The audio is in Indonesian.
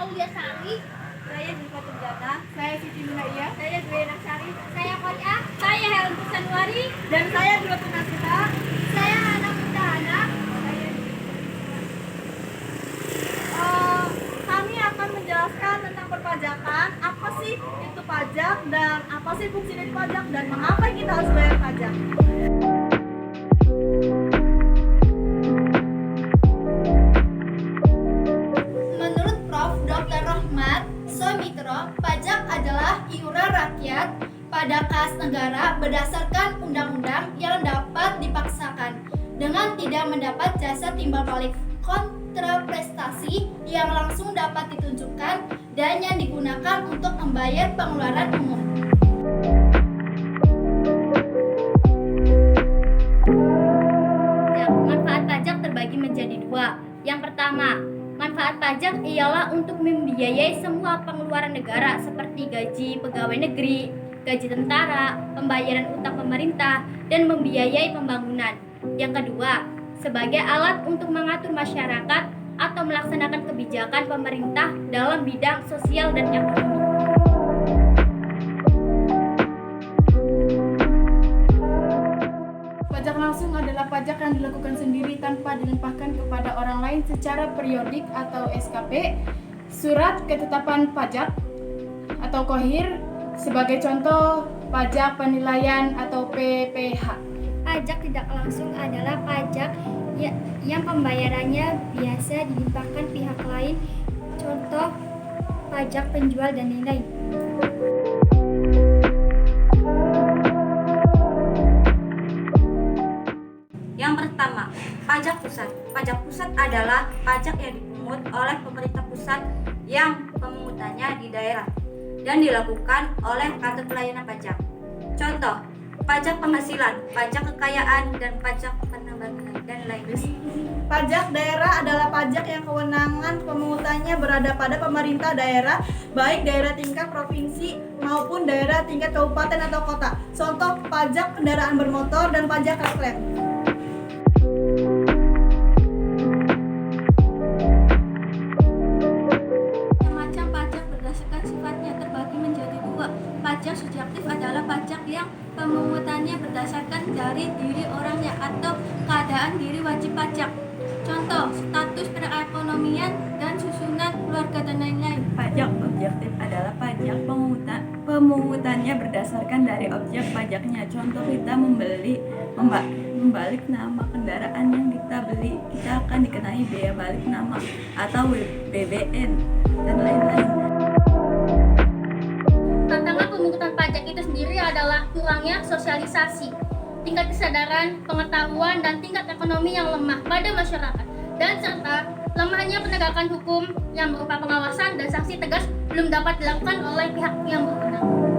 Aulia Sari. Saya Ziva Turjana. Saya Siti Nunaia. Saya Dwi Naksari. Saya Kolia. Saya Helen Pusanwari. Dan saya Dula Punasita. Saya Hana Putahana. Kami akan menjelaskan tentang perpajakan. Apa sih itu pajak dan apa sih fungsi dari pajak dan mengapa kita harus bayar pajak? Menurut Prof. Dr. Rohmat Soemitro, pajak adalah iuran rakyat pada kas negara berdasarkan undang-undang yang dapat dipaksakan dengan tidak mendapat jasa timbal balik kontraprestasi yang langsung dapat ditunjukkan dan yang digunakan untuk membayar pengeluaran umum. Manfaat pajak terbagi menjadi dua. Yang pertama, manfaat pajak ialah untuk membiayai semua pengeluaran negara seperti gaji pegawai negeri, gaji tentara, pembayaran utang pemerintah, dan membiayai pembangunan. Yang kedua, sebagai alat untuk mengatur masyarakat atau melaksanakan kebijakan pemerintah dalam bidang sosial dan ekonomi. Pajak langsung adalah pajak yang dilakukan sendiri tanpa dilimpahkan kepada orang lain secara periodik atau SKP, surat ketetapan pajak atau KOHIR, sebagai contoh pajak penilaian atau PPH. Pajak tidak langsung adalah pajak yang pembayarannya biasa dilimpahkan pihak lain, contoh pajak penjual dan lain-lain. Yang pertama, pajak pusat. Pajak pusat adalah pajak yang dipungut oleh pemerintah pusat yang pemungutannya di daerah dan dilakukan oleh kantor pelayanan pajak. Contoh, pajak penghasilan, pajak kekayaan, dan pajak penambangan dan lainnya. Pajak daerah adalah pajak yang kewenangan pemungutannya berada pada pemerintah daerah, baik daerah tingkat provinsi maupun daerah tingkat kabupaten atau kota. Contoh pajak kendaraan bermotor dan pajak klaim. Macam pajak berdasarkan sifatnya terbagi menjadi dua. Pajak subjektif adalah pajak yang pemungutannya berdasarkan dari diri orangnya atau keadaan diri wajib pajak. Contoh, status perekonomian dan susunan keluarga dan lain-lain. Pajak objektif adalah pajak pemungutannya berdasarkan dari objek pajaknya. Contoh, kita membalik nama kendaraan yang kita beli, kita akan dikenai biaya balik nama atau BBN dan lain-lain. Tantangan pemungutan pajak itu sendiri adalah kurangnya sosialisasi, tingkat kesadaran, pengetahuan, dan tingkat ekonomi yang lemah pada masyarakat, dan serta lemahnya penegakan hukum yang berupa pengawasan dan sanksi tegas belum dapat dilakukan oleh pihak yang berwenang.